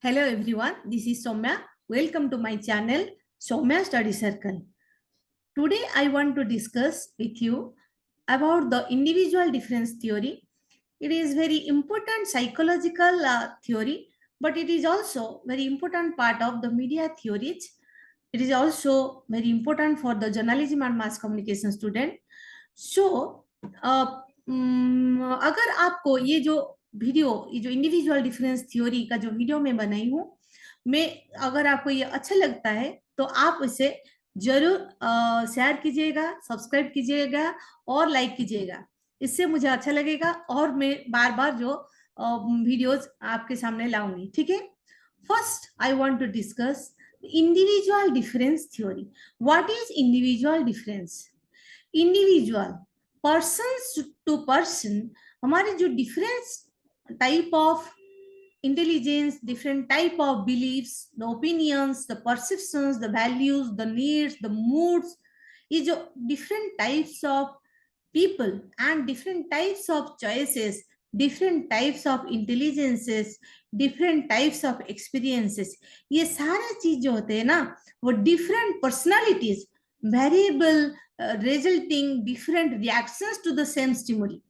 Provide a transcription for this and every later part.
Hello everyone, this is Soumya. Welcome to my channel Soumya Study Circle. Today I want to discuss with you about the individual difference theory. It is very important psychological theory, but it is also very important part of the media theories. It is also very important for the journalism and mass communication student. So, अगर आपको ये जो individual difference theory का जो video मैं बनाई हूँ, मैं अगर आपको ये अच्छा लगता है तो आप इसे जरूर शेयर कीजिएगा, सब्सक्राइब कीजिएगा और लाइक कीजिएगा। इससे मुझे अच्छा लगेगा और मैं बार बार जो वीडियोस आपके सामने लाऊंगी। ठीक है। First I want to discuss individual difference theory. What is individual difference? Individual person to person हमारे जो difference type of intelligence, different type of beliefs, the opinions, the perceptions, the values, the needs, the moods, ये जो different types of people and different types of choices, different types of intelligences, different types of experiences, ये सारे चीज जो होते हैं ना वो different personalities, variable resulting different reactions to the same stimuli.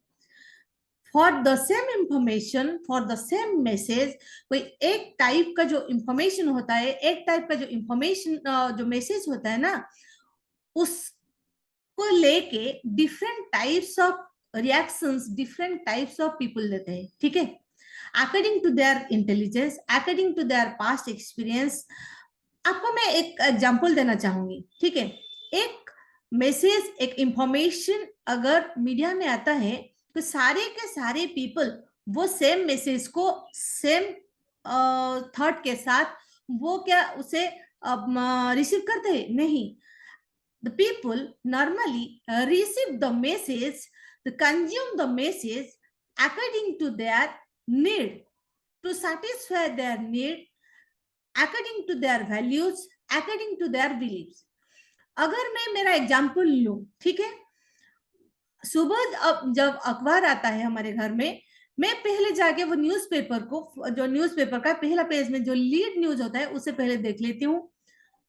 For the same information, for the same message, कोई एक टाइप का जो इंफॉर्मेशन होता है, एक टाइप का जो इंफॉर्मेशन जो मैसेज होता है ना, उसको लेके different types of reactions different types of people देते हैं। ठीक है। According to their intelligence, according to their past experience. आपको मैं एक एग्जांपल देना चाहूंगी। ठीक है। एक मैसेज, एक इंफॉर्मेशन अगर मीडिया में आता है तो सारे के सारे पीपल वो सेम मैसेज को सेम थॉट के साथ वो क्या उसे रिसीव करते हैं? नहीं। The people normally receive the message, the consume the message according to their need, to satisfy their need, according to their values, according to their beliefs. अगर मैं मेरा एग्जाम्पल लूं, ठीक है, सुबह जब अखबार आता है हमारे घर में, मैं पहले जाके वो न्यूज़पेपर को, जो न्यूज़पेपर का पहला पेज में जो लीड न्यूज होता है उसे पहले देख लेती हूँ।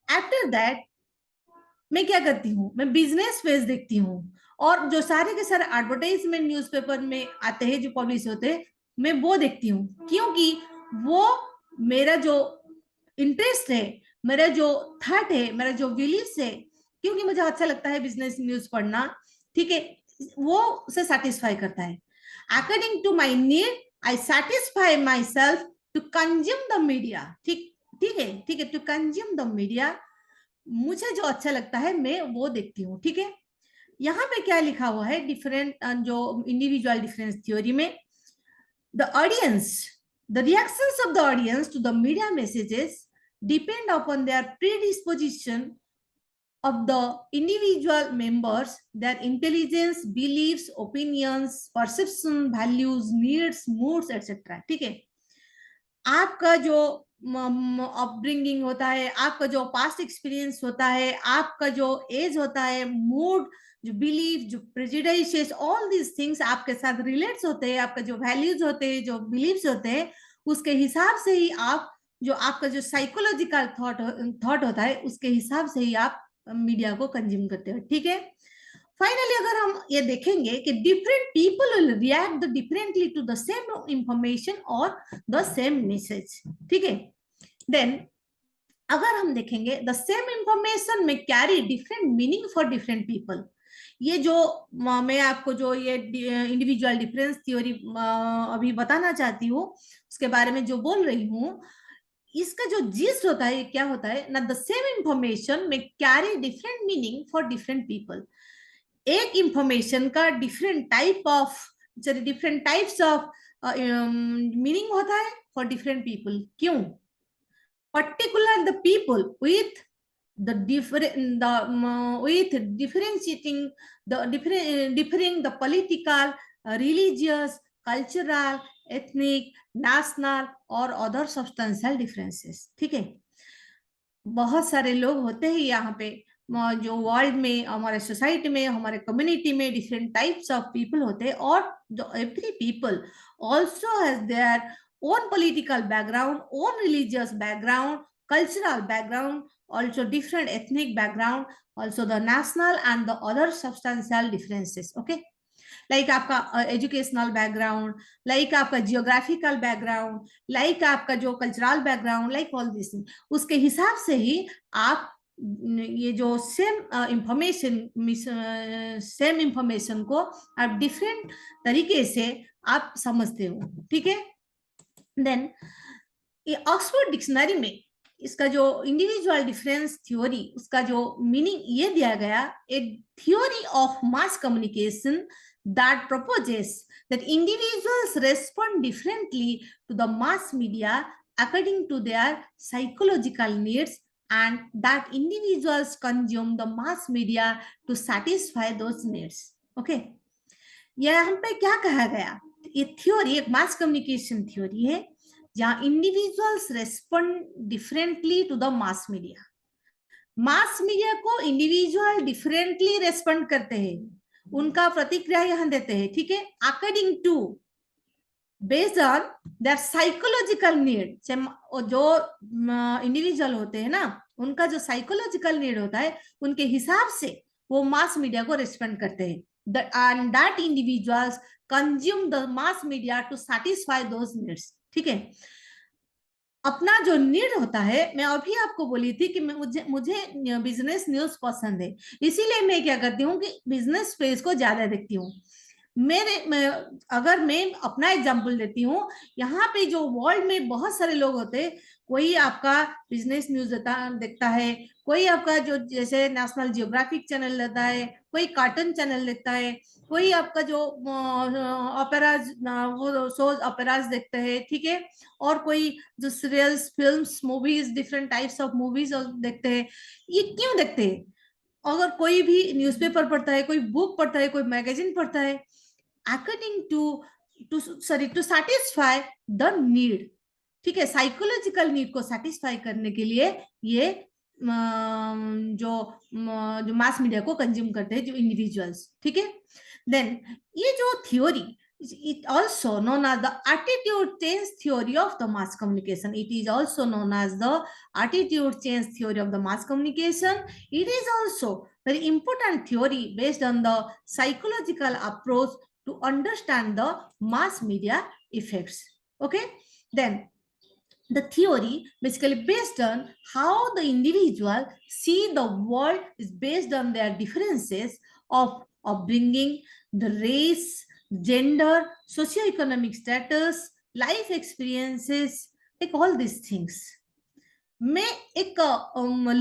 आफ्टर दैट मैं क्या करती हूँ, मैं बिजनेस पेज देखती हूँ और जो सारे के सारे एडवर्टाइजमेंट न्यूज़पेपर में आते हैं जो पब्लिश होते हैं मैं वो देखती हूँ, क्योंकि वो मेरा जो इंटरेस्ट है, मेरा जो थॉट है, मेरा जो बिलीव्स है, क्योंकि मुझे अच्छा लगता है बिजनेस न्यूज पढ़ना। ठीक है। वो उसे सेटिस्फाई करता है। According to my need I satisfy myself to consume the media. ठीक ठीक है, ठीक है, टू कंज्यूम द मीडिया। मुझे जो अच्छा लगता है मैं वो देखती हूँ। ठीक है। यहाँ पे क्या लिखा हुआ है डिफरेंट जो इंडिविजुअल डिफरेंस थ्योरी में, the audience, the reactions of the audience to the media messages depend upon their predisposition of the individual members, their intelligence, beliefs, opinions, perception, values, needs, moods, etc. ठीक है। आपका जो upbringing होता है, आपका जो past experience होता है, आपका जो एज होता है, मूड, जो बिलीफ, जो प्रेजुडिसेस, ऑल दीज थिंग्स आपके साथ रिलेट्स होते हैं, आपका जो वैल्यूज होते हैं, जो बिलीव्स होते हैं, उसके हिसाब से ही आप जो आपका जो साइकोलॉजिकल थॉट होता है उसके हिसाब से ही आप मीडिया को कंज्यूम करते हो। ठीक है। फाइनली अगर हम ये देखेंगे कि different people will react differently to the same information और द सेम मैसेज। ठीक है। देन अगर हम देखेंगे द सेम इंफॉर्मेशन में carry different meaning for different people. ये जो मैं आपको जो ये इंडिविजुअल डिफरेंस थ्योरी अभी बताना चाहती हूँ उसके बारे में जो बोल रही हूँ, इसका जो जिस्ट होता है क्या होता है ना, द सेम इंफॉर्मेशन में carry different meaning for different people. एक इंफॉर्मेशन का डिफरेंट टाइप्स ऑफ मीनिंग होता है फॉर डिफरेंट पीपल। क्यों? Particular the people with the with differentiating the differing the political, religious, cultural, ethnic, national और other substantial differences। ठीक है। बहुत सारे लोग होते हैं यहाँ पे जो वर्ल्ड में, हमारे सोसाइटी में, हमारे कम्युनिटी में डिफरेंट टाइप्स ऑफ पीपल होते हैं और जो every people also has their own political background, own religious background, cultural background, also different ethnic background, also the national and the other substantial differences. Okay, like आपका educational background, like आपका geographical background, like आपका जो cultural background, like all this, उसके हिसाब से ही आप ये जो सेम इंफॉर्मेशन को आप डिफरेंट तरीके से आप समझते हो. ठीक है. देन ऑक्सफोर्ड डिक्शनरी में इसका जो इंडिविजुअल डिफरेंस थ्योरी, उसका जो मीनिंग ये दिया गया, ए theory of mass communication that proposes that individuals respond differently to the mass media according to their psychological needs, and that individuals consume the mass media to satisfy those needs. Okay, यहाँ पे क्या कहा गया, ये theory एक mass communication theory है जहां individuals respond differently to the mass media. Mass media को इंडिविजुअल डिफरेंटली रेस्पॉन्ड करते हैं, उनका प्रतिक्रिया यहां देते हैं. ठीक है, according to, based on their psychological need. जो इंडिविजुअल होते हैं ना, उनका जो साइकोलॉजिकल नीड होता है, उनके हिसाब से वो मास मीडिया को रेस्पॉन्ड करते हैं. And that individuals consume the mass media to satisfy those needs. ठीक है, अपना जो नीड होता है, मैं अभी आपको बोली थी कि मुझे बिजनेस न्यूज पसंद है, इसीलिए मैं क्या करती हूँ कि बिजनेस पेज को ज्यादा देखती हूँ. अगर मैं अपना एग्जांपल देती हूँ, यहाँ पे जो वर्ल्ड में बहुत सारे लोग होते हैं, कोई आपका बिजनेस न्यूज देखता है, कोई आपका जो जैसे नेशनल जियोग्राफिक चैनल लेता है, कोई कार्टून चैनल देखता है, कोई आपका जो ऑपेराज, वो शोज ऑपेराज देखते हैं. ठीक है, और कोई जो serials, films, movies, different types of movies देखते हैं. ये क्यों देखते हैं? अगर कोई भी न्यूज़पेपर पढ़ता है, कोई बुक पढ़ता है, कोई मैगजीन पढ़ता है, according to satisfy the need. ठीक है, साइकोलॉजिकल नीड को सेटिस्फाई करने के लिए ये जो मास मीडिया को कंज्यूम करते हैं, जो इंडिविजुअल्स. ठीक है, देन ये जो theory, it also known as the attitude change theory of the mass communication. It is also known as the attitude change theory of the mass communication. It is also very important theory based on the psychological approach to understand the mass media effects. Okay, then the theory basically based on how the individual see the world is based on their differences of upbringing, the race, gender, socio-economic status, life experiences, like all these things. मैं एक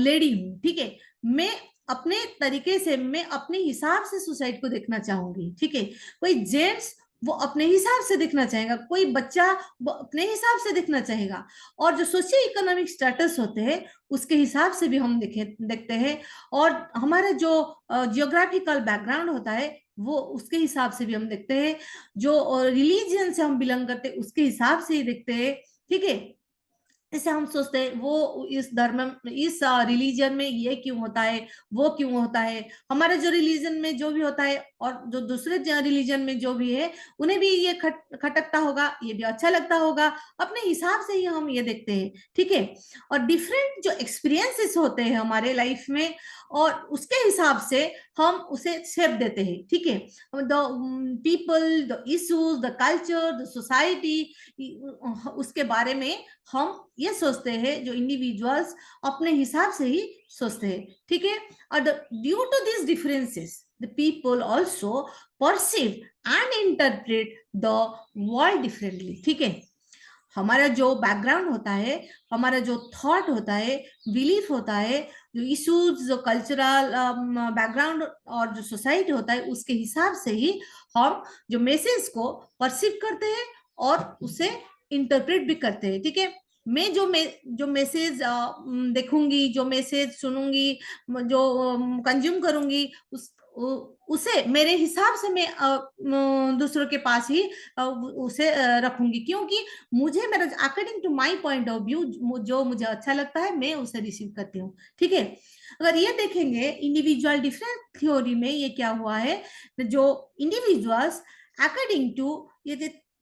lady हूँ. ठीक है, मैं अपने तरीके से, मैं अपने हिसाब से सुसाइड को देखना चाहूंगी. ठीक है, कोई जेंट्स वो अपने हिसाब से दिखना चाहेगा, कोई बच्चा वो अपने हिसाब से दिखना चाहेगा, और जो सोशियो इकोनॉमिक स्टेटस होते हैं उसके हिसाब से भी हम देखते हैं, और हमारा जो जियोग्राफिकल बैकग्राउंड होता है वो उसके हिसाब से भी हम देखते हैं, जो रिलीजियन से हम बिलोंग करते हैं उसके हिसाब से ही देखते हैं. ठीक है, जैसे हम सोचते हैं वो इस धर्म, इस रिलीजन में ये क्यों होता है, वो क्यों होता है, हमारे जो रिलीजन में जो भी होता है और जो दूसरे रिलीजन में जो भी है उन्हें भी ये खटकता होगा, ये भी अच्छा लगता होगा, अपने हिसाब से ही हम ये देखते हैं. ठीक है, और डिफरेंट जो एक्सपीरियंसेस होते हैं हमारे लाइफ में, और उसके हिसाब से हम उसे शेप देते हैं. ठीक है, the people, the issues, the culture, the society, उसके बारे में हम ये सोचते हैं, जो इंडिविजुअल्स अपने हिसाब से ही सोचते हैं. ठीक है, और due to this differences the people also perceive and interpret the world differently. ठीक है, हमारा जो बैकग्राउंड होता है, हमारा जो थॉट होता है, बिलीफ होता है, जो इश्यूज, जो कल्चरल बैकग्राउंड और जो सोसाइटी होता है, उसके हिसाब से ही हम जो मैसेज को परसीव करते हैं और उसे इंटरप्रेट भी करते हैं. ठीक है, मैं जो मैसेज देखूंगी, जो मैसेज सुनूंगी, जो कंज्यूम करूंगी, उसे मेरे हिसाब से मैं दूसरों के पास ही उसे रखूंगी, क्योंकि मुझे मेरा according to my point of view जो मुझे अच्छा लगता है मैं उसे रिसीव करती हूँ. ठीक है, अगर ये देखेंगे इंडिविजुअल डिफरेंट थ्योरी में ये क्या हुआ है, जो इंडिविजुअल्स अकॉर्डिंग टू ये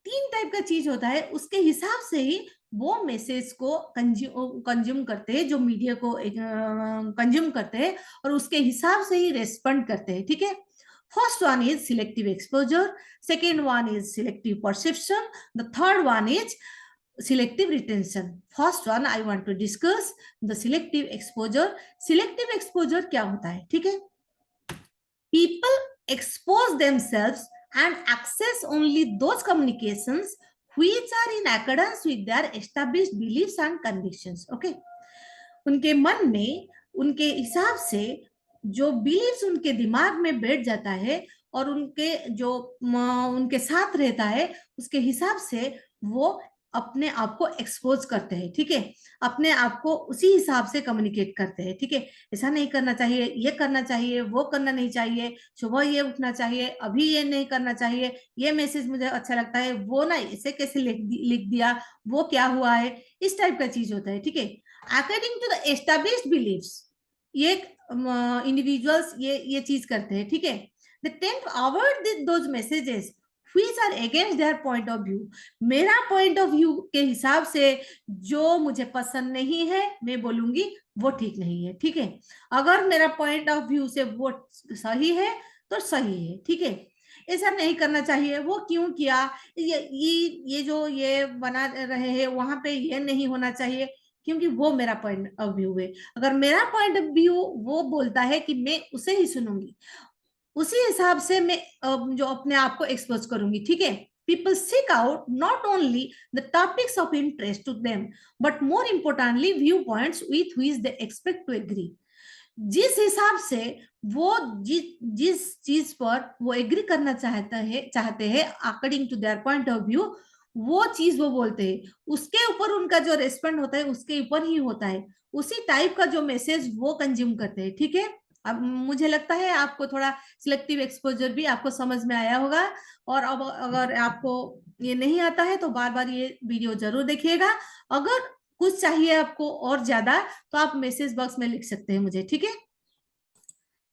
तीन टाइप का चीज होता है, उसके हिसाब से ही वो मैसेज को कंज्यूम करते हैं, जो मीडिया को कंज्यूम करते हैं, और उसके हिसाब से ही रेस्पॉन्ड करते हैं, ठीक है। First one is selective exposure, second one is selective perception, the third one is selective retention. First one I want to discuss the selective exposure. Selective exposure क्या होता है, ठीक है। People expose themselves and access only those communications which are in accordance with their established beliefs and convictions. Okay, उनके मन में उनके हिसाब से जो बिलीव्स उनके दिमाग में बैठ जाता है और उनके जो उनके साथ रहता है, उसके हिसाब से वो अपने आप को एक्सपोज करते हैं, ठीक है। अपने आप को उसी हिसाब से कम्युनिकेट करते हैं, ठीक है। ऐसा नहीं करना चाहिए, ये करना चाहिए, वो करना नहीं चाहिए, सुबह ये उठना चाहिए, अभी ये नहीं करना चाहिए, ये मैसेज मुझे अच्छा लगता है, वो ना इसे कैसे लिख दिया, वो क्या हुआ है, इस टाइप का चीज होता है, ठीक है। According to the established beliefs, ये इंडिविजुअल्स ये चीज करते हैं, ठीक है। They tend to avoid those messages which are against their point of view. मेरा पॉइंट ऑफ व्यू के हिसाब से जो मुझे पसंद नहीं है, मैं बोलूंगी वो ठीक नहीं है, ठीक है। अगर मेरा पॉइंट ऑफ व्यू से वो सही है तो सही है, ठीक है। ऐसा नहीं करना चाहिए, वो क्यों किया, ये जो ये बना रहे हैं वहां पे ये नहीं होना चाहिए, क्योंकि वो मेरा पॉइंट ऑफ व्यू है। अगर मेरा पॉइंट ऑफ व्यू वो बोलता है कि मैं उसे ही सुनूंगी, उसी हिसाब से मैं जो अपने आप को एक्सपोज करूंगी, ठीक है। People seek out not only the topics of interest to them but more importantly view points with which they expect to agree. जिस हिसाब से वो जिस चीज पर वो एग्री करना चाहते हैं according to their point of view, वो चीज वो बोलते हैं, उसके ऊपर उनका जो रेस्पॉन्ड होता है उसके ऊपर ही होता है, उसी टाइप का जो मैसेज वो कंज्यूम करते हैं, ठीक है। अब मुझे लगता है आपको थोड़ा सिलेक्टिव एक्सपोजर भी आपको समझ में आया होगा, और अब अगर आपको ये नहीं आता है तो बार बार ये वीडियो जरूर देखिएगा। अगर कुछ चाहिए आपको और ज्यादा तो आप मैसेज बॉक्स में लिख सकते हैं मुझे, ठीक है।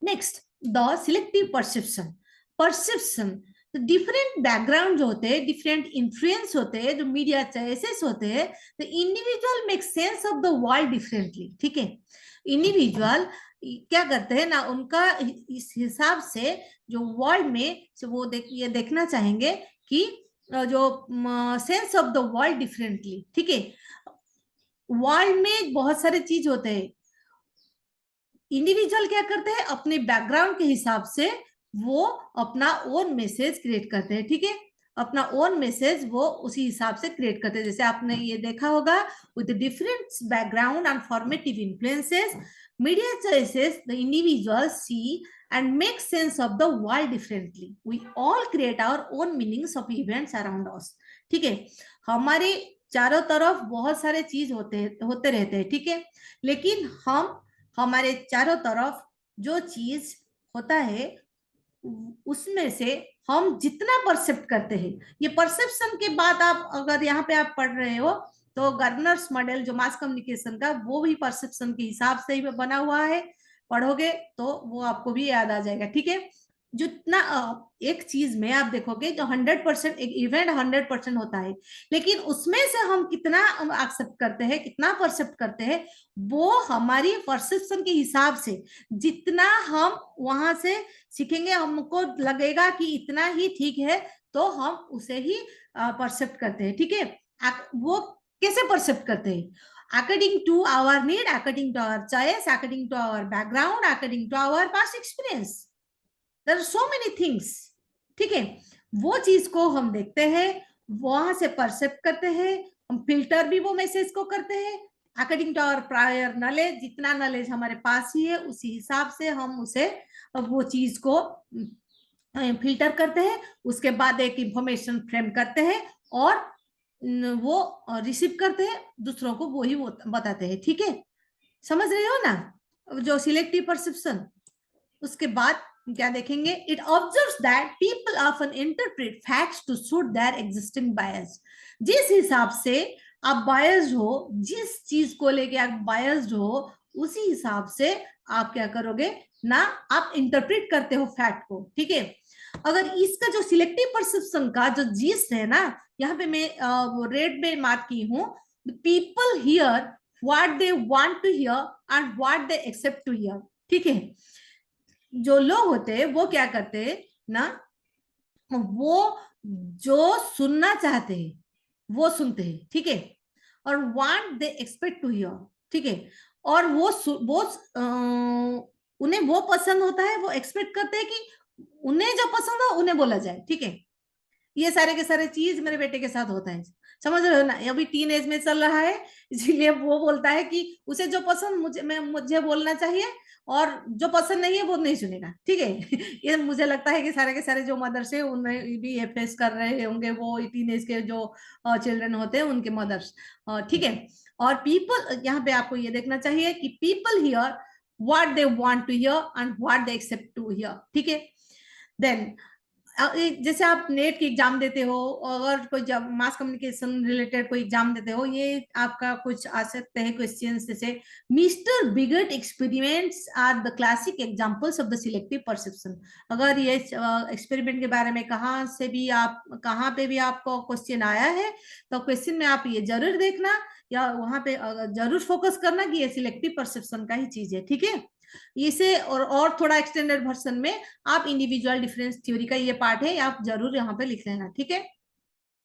Next, the selective perception. Perception different background जो होते हैं, डिफरेंट इन्फ्लुएंस होते हैं, जो मीडिया चॉइसेस होते हैं, the individual make sense of the world differently, ठीक है। इंडिविजुअल क्या करते हैं ना, उनका इस हिसाब से जो वर्ल्ड में वो ये देखना चाहेंगे कि जो sense of the world differently, ठीक है। वर्ल्ड में बहुत सारे चीज होते हैं, इंडिविजुअल क्या करते हैं अपने बैकग्राउंड के हिसाब से वो अपना ओन मैसेज क्रिएट करते हैं, ठीक है। अपना ओन मैसेज वो उसी हिसाब से क्रिएट करते हैं। जैसे आपने ये देखा होगा, with different background and formative influences, media choices, the individual see and make sense of the world differently. We all create our own meanings of events around us. ठीक है, हमारे चारों तरफ बहुत सारे चीज होते रहते हैं, ठीक है। लेकिन हमारे चारों तरफ जो चीज होता है उसमें से हम जितना परसेप्ट करते हैं, ये परसेप्शन के बाद आप अगर यहाँ पे आप पढ़ रहे हो तो गर्नर्स मॉडल जो मास कम्युनिकेशन का, वो भी परसेप्शन के हिसाब से ही बना हुआ है, पढ़ोगे तो वो आपको भी याद आ जाएगा, ठीक है। जितना एक चीज में आप देखोगे जो 100% एक इवेंट 100% होता है, लेकिन उसमें से हम कितना एक्सेप्ट करते हैं, कितना परसेप्ट करते हैं, वो हमारी परसेप्शन के हिसाब से, जितना हम वहां से सीखेंगे हमको लगेगा कि इतना ही ठीक है, तो हम उसे ही परसेप्ट करते हैं, ठीक है। वो कैसे परसेप्ट करते हैं, according to our need, according to our choice, according to our background, according to our past experience. There are so many things, ठीक है। वो चीज को हम देखते हैं, वहां से परसेप्ट करते हैं, हम फिल्टर भी वो मैसेज को करते हैं according to our prior knowledge. जितना नॉलेज हमारे पास ही है उसी हिसाब से हम उसे वो चीज को फिल्टर करते हैं, उसके बाद एक इंफॉर्मेशन फ्रेम करते हैं और वो रिसीव करते हैं, दूसरों को वो ही बताते हैं, ठीक है। समझ रहे हो ना जो सिलेक्टिव परसेप्शन। उसके बाद क्या देखेंगे, it observes that people often interpret facts to suit their existing bias. जिस हिसाब से आप बायस्ड हो, जिस चीज को लेके आप बायस्ड हो, उसी हिसाब से आप क्या करोगे ना, आप इंटरप्रेट करते हो फैक्ट को, ठीक है। अगर इसका जो सिलेक्टिव परसेप्शन का जो जीस्ट है ना, यहाँ पे मैं रेड में मार्क की हूँ, people hear what they want to hear and what they accept to hear. ठीक है, जो लोग होते हैं वो क्या करते हैं ना, वो जो सुनना चाहते हैं वो सुनते हैं, ठीक है, और want they expect to hear, ठीक है, और वो उन्हें वो पसंद होता है, वो एक्सपेक्ट करते हैं कि उन्हें जो पसंद हो उन्हें बोला जाए। ठीक है, ये सारे के सारे चीज मेरे बेटे के साथ होता है, समझ रहे हो ना, अभी टीन एज में चल रहा है, इसीलिए वो बोलता है कि उसे जो पसंद मुझे बोलना चाहिए, और जो पसंद नहीं है वो नहीं सुनेगा। ठीक है ये मुझे लगता है कि सारे के सारे जो मदर्स है उनमें भी ये फेस कर रहे होंगे, वो टीन एज के जो चिल्ड्रन होते हैं उनके मदर्स। ठीक है, और पीपल, यहाँ पे आपको ये देखना चाहिए कि people hear what they want to hear and what they accept to hear. ठीक है, देन जैसे आप नेट की एग्जाम देते हो, और कोई मास कम्युनिकेशन रिलेटेड कोई एग्जाम देते हो, ये आपका कुछ आ सकते हैं क्वेश्चंस, जैसे Mr Biggott experiments are the classic examples of the selective perception. अगर ये एक्सपेरिमेंट के बारे में कहाँ पे भी आपको क्वेश्चन आया है, तो क्वेश्चन में आप ये जरूर देखना, या वहां पे जरूर फोकस करना कि ये सिलेक्टिव परसेप्शन का ही चीज है। ठीक है, इसे और थोड़ा एक्सटेंडेड वर्जन में आप इंडिविजुअल डिफरेंस थ्योरी का ये पार्ट है, आप जरूर यहाँ पे लिख लेना। ठीक है,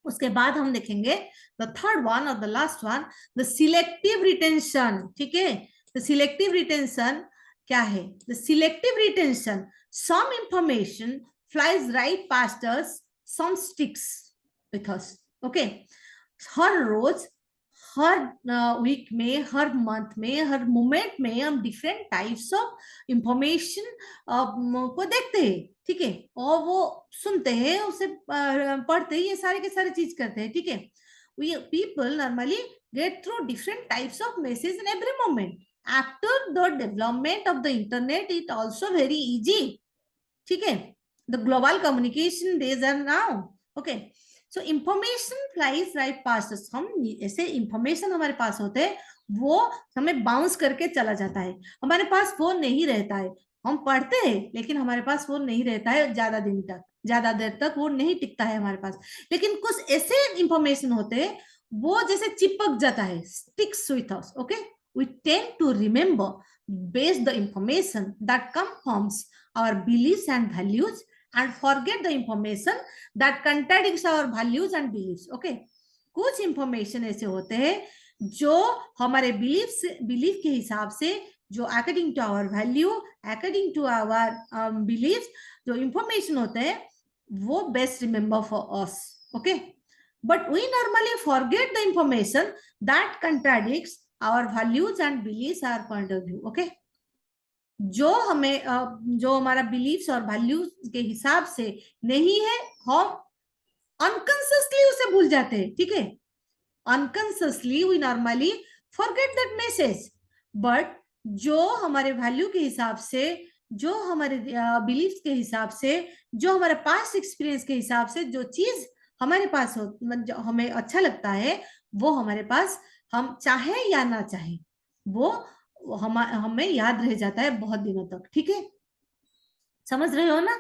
उसके बाद हम देखेंगे द थर्ड वन और the last one, the selective retention. ठीक है, द सिलेक्टिव रिटेंशन क्या है? The selective retention, some information flies right past us, some sticks with us. Okay, हर रोज, हर वीक में, हर मंथ में, हर मोमेंट में हम डिफरेंट टाइप्स ऑफ इंफॉर्मेशन को देखते हैं। ठीक है, और वो सुनते हैं, उसे पढ़ते हैं, ये सारे के सारे चीज करते हैं। ठीक है, people normally get through different types of messages in every moment. After the development of the internet, it also very easy. ठीक है, the global communication days are now. Okay, so information flies right past us, हम ऐसे information हमारे पास होते हैं, वो हमें bounce करके चला जाता है, हमारे पास वो नहीं रहता है। हम पढ़ते हैं लेकिन हमारे पास वो नहीं रहता है ज्यादा दिन तक, ज्यादा देर तक वो नहीं टिकता है हमारे पास। लेकिन कुछ ऐसे इंफॉर्मेशन होते हैं वो जैसे चिपक जाता है, sticks with us. Okay, we tend to remember based the information that confirms our beliefs and values and forget the information that contradicts our values and beliefs. Okay, कुछ इंफॉर्मेशन ऐसे होते हैं जो हमारे बिलीफ के हिसाब से, जो according to our value, according to our belief जो इंफॉर्मेशन होते हैं वो best remember for us. Okay, but we normally forget the information that contradicts our values and beliefs, our point of view. Okay, जो हमें जो हमारा beliefs और values के हिसाब से नहीं है, हम अनकॉन्शियसली उसे भूल जाते हैं। ठीक है, unconsciously we normally forget that message, but जो हमारे वैल्यू के हिसाब से, जो हमारे बिलीफ्स के हिसाब से, जो हमारे पास्ट एक्सपीरियंस के हिसाब से जो चीज हमारे पास हो, हमें अच्छा लगता है, वो हमारे पास, हम चाहे या ना चाहे, वो हमें याद रह जाता है बहुत दिनों तक। ठीक है, समझ रहे हो ना?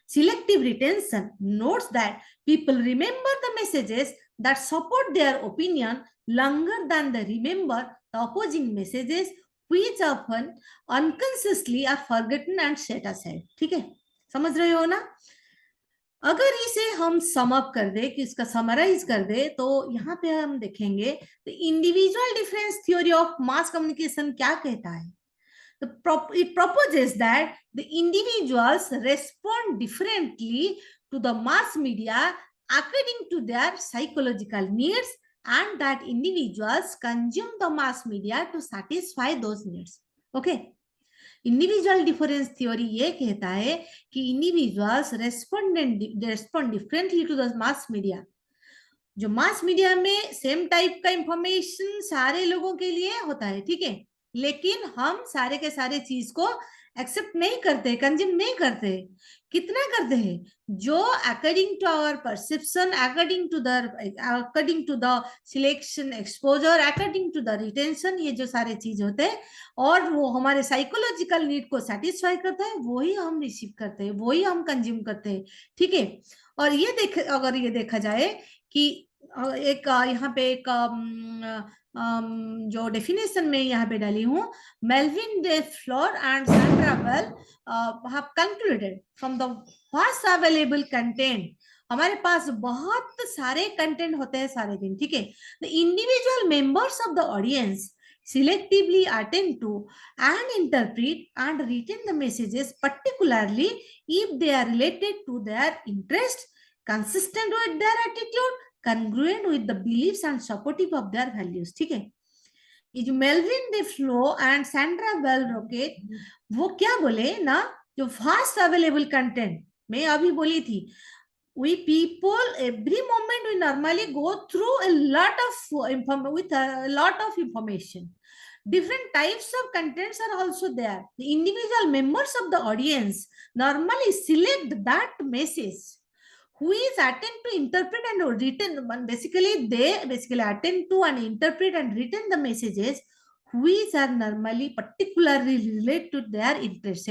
Selective retention notes that people remember the messages that support their opinion longer than they remember the opposing messages, which often unconsciously are forgotten and set aside. ठीक है, समझ रहे हो ना? अगर इसे हम सम अप कर दे, कि इसका समराइज कर दे, तो यहाँ पे हम देखेंगे तो individual difference theory of mass communication क्या कहता है। It proposes that the individuals respond differently to the mass media according to their psychological needs, and that individuals consume the mass media to satisfy those needs. Okay, individual difference theory ये कहता है कि individuals respond differently to the mass media. जो mass media में same type का information सारे लोगों के लिए होता है, ठीक है, लेकिन हम सारे के सारे चीज को एक्सेप्ट नहीं करते, कंज्यूम नहीं करते। कितना करते हैं? जो according to our perception, according to the selection, exposure, according to the retention, ये जो सारे चीज होते हैं और वो हमारे साइकोलॉजिकल नीड को सेटिस्फाई करता है, वही हम रिसीव करते हैं, वही हम कंज्यूम करते हैं। ठीक है। और अगर ये देखा जाए कि एक यहाँ पे एक जो डेफिनेशन में यहाँ पे डाली हूँ, Melvin De Fleur and Sandra Ball have concluded from the vast available content, हमारे पास बहुत सारे कंटेंट होते हैं सारे दिन। ठीक है। The individual members of the audience selectively attend to and interpret and retain the messages, particularly if they are related to their interest, consistent with their attitude, congruent with the beliefs and supportive of their values। ठीक है। ये जो Melvin De Fleur and Sandra Ball Rokeach, वो क्या बोले ना, जो fast available content मैं अभी बोली थी, we people every moment we normally go through a lot of information. Different types of contents are also there. The individual members of the audience normally select that message who is attend to interpret and retain. Basically they attend to and interpret and retain the messages which are normally particularly related to their interest.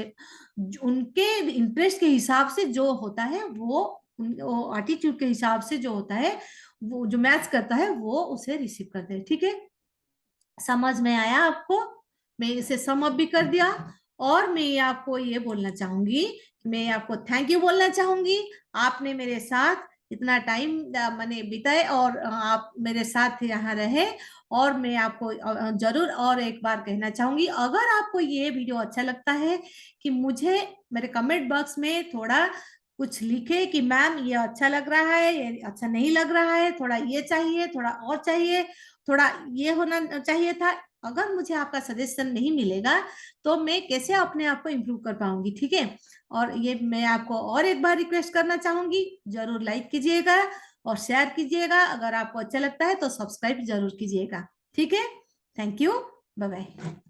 उनके interest के हिसाब से जो होता है वो attitude के हिसाब से जो होता है, वो जो मैच करता है वो उसे रिसीव करते हैं। ठीक है। समझ में आया आपको? मैं इसे सम अप भी कर दिया। और मैं आपको ये बोलना चाहूंगी, मैं आपको थैंक यू बोलना चाहूंगी। आपने मेरे साथ इतना टाइम मैंने बिताए और आप मेरे साथ यहाँ रहे। और मैं आपको जरूर और एक बार कहना चाहूंगी, अगर आपको ये वीडियो अच्छा लगता है कि मुझे मेरे कमेंट बॉक्स में थोड़ा कुछ लिखे कि मैम ये अच्छा लग रहा है, ये अच्छा नहीं लग रहा है, थोड़ा ये चाहिए, थोड़ा और चाहिए, थोड़ा ये होना चाहिए था। अगर मुझे आपका सजेशन नहीं मिलेगा तो मैं कैसे अपने आप को इम्प्रूव कर पाऊंगी। ठीक है। और ये मैं आपको और एक बार रिक्वेस्ट करना चाहूंगी, जरूर लाइक कीजिएगा और शेयर कीजिएगा। अगर आपको अच्छा लगता है तो सब्सक्राइब जरूर कीजिएगा। ठीक है। Thank you. Bye bye.